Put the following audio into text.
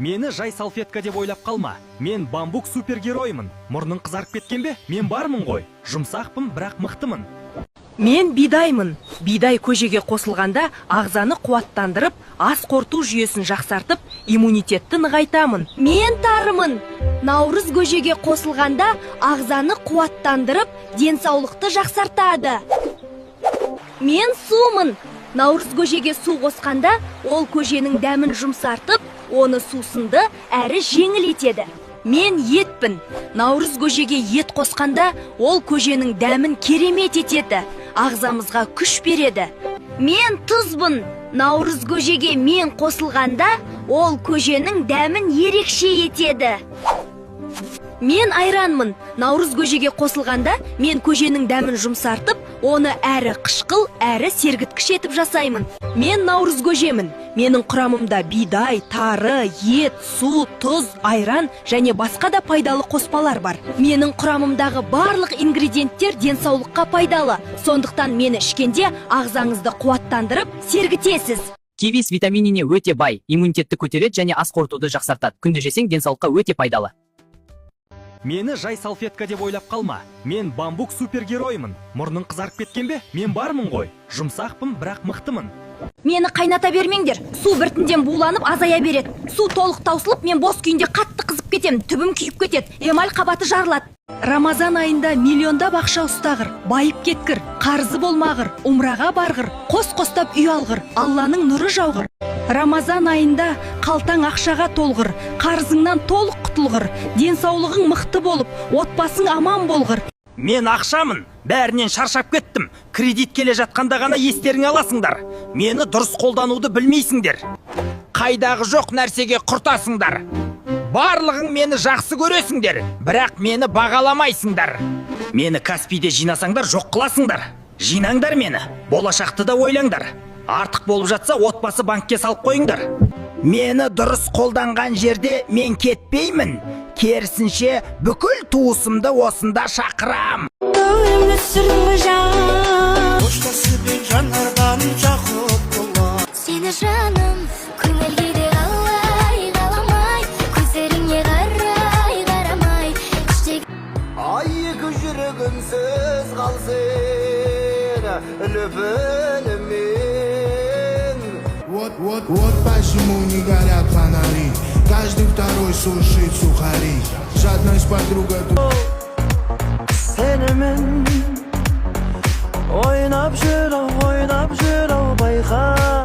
Мені жай салфетка деп ойлап қалма. Мен бамбук супергероймын. Мұрның қызарып кеткен бе? Мен бармын ғой. Жұмсақпын, бірақ мықтымын. Мен бидаймын. Бидай көжеге қосылғанда ағзаны қуаттандырып, ас қорыту жүйесін жақсартып, иммунитетті нығайтамын. Мен тарымын. Наурыз көжеге қосылғанда ағзаны қуаттандырып, денсаулықты жақсартады. Мен сумын. Наурыз көжеге су қосқанда, ол көженің дәмін жұмсартып, оны сусынды әрі жеңіл етеді. Мен етпін. Наурыз көжеге ет қосқанда, ол көженің дәмін керемет етеді. Ағзамызға күш береді. Мен тұзбын. Наурыз көжеге мен қосылғанда, ол көженің дәмін ерекше етеді. Мен айранмын. Наурыз көжеге қосылғанда, мен көженің дәмін жұмсартып, оны әрі қышқыл, әрі сергіткіш етіп жасаймын. Мен наурыз көжемін. Менің құрамымда бидай, тары, ет, су, тұз, айран және басқа да пайдалы қоспалар бар. Менің құрамымдағы барлық ингредиенттер денсаулыққа пайдалы. Сондықтан мені ішкенде ағзаңызды қуаттандырып, сергітесіз. Киви витаминіне өте бай, иммунитетті көтереді және ас қорытуды жақсартады. Күнде жесең денсаулыққа өте пайдалы. Мені жай салфетка деп ойлап қалма. Мен бамбук супергероймын. Мұрның қызарып кеткен бе? Мен бармын ғой. Жұмсақпын, бірақ мықтымын. Мені қайната бермеңдер. Су біртінден буланып азая береді. Су толық таусылып, мен бос күйінде қатты қызып кетем. Түбім күйіп кетеді. Эмаль қабаты жарылады. Рамазан айында миллиондап ақша ұстағыр, байып кеткір, қарызы болмағыр, умраға барғыр, қос-қостап үй алғыр, Алланың нұры жауғыр. Рамазан айында қалтаң ақшаға толғыр, қарызыңнан толық құтылғыр, денсаулығың мықты болып, отбасың аман болғыр. Мен ақшамын, бәрінен шаршап кеттім. Кредит келе жатқанда ғана естеріңе аласыңдар. Мені дұрыс қолдануды білмейсіңдер. Қайдағы жоқ нәрсеге құртасыңдар. Барлығың мені жақсы көресіңдер, бірақ мені бағаламайсыңдар. Мені Каспийде жинасаңдар, жоқ қыласыңдар. Жинаңдар мені, болашақты да ойлаңдар. Артық болып жатса, отбасы банкке салып қойыңдар. Мені дұрыс қолданған жерде мен кетпеймін. Керісінше бүкіл туысымды осында шақырам. Сені жаным, көңілге де қалай қаламай, көздеріңе қарай-қарамай, Айы жүрегінсіз қалсын, лүпілімен. Вот почему не горят фонари, каждый второй сушит сухари, жадность подруга. Сенімен ойнап жүру, байқа.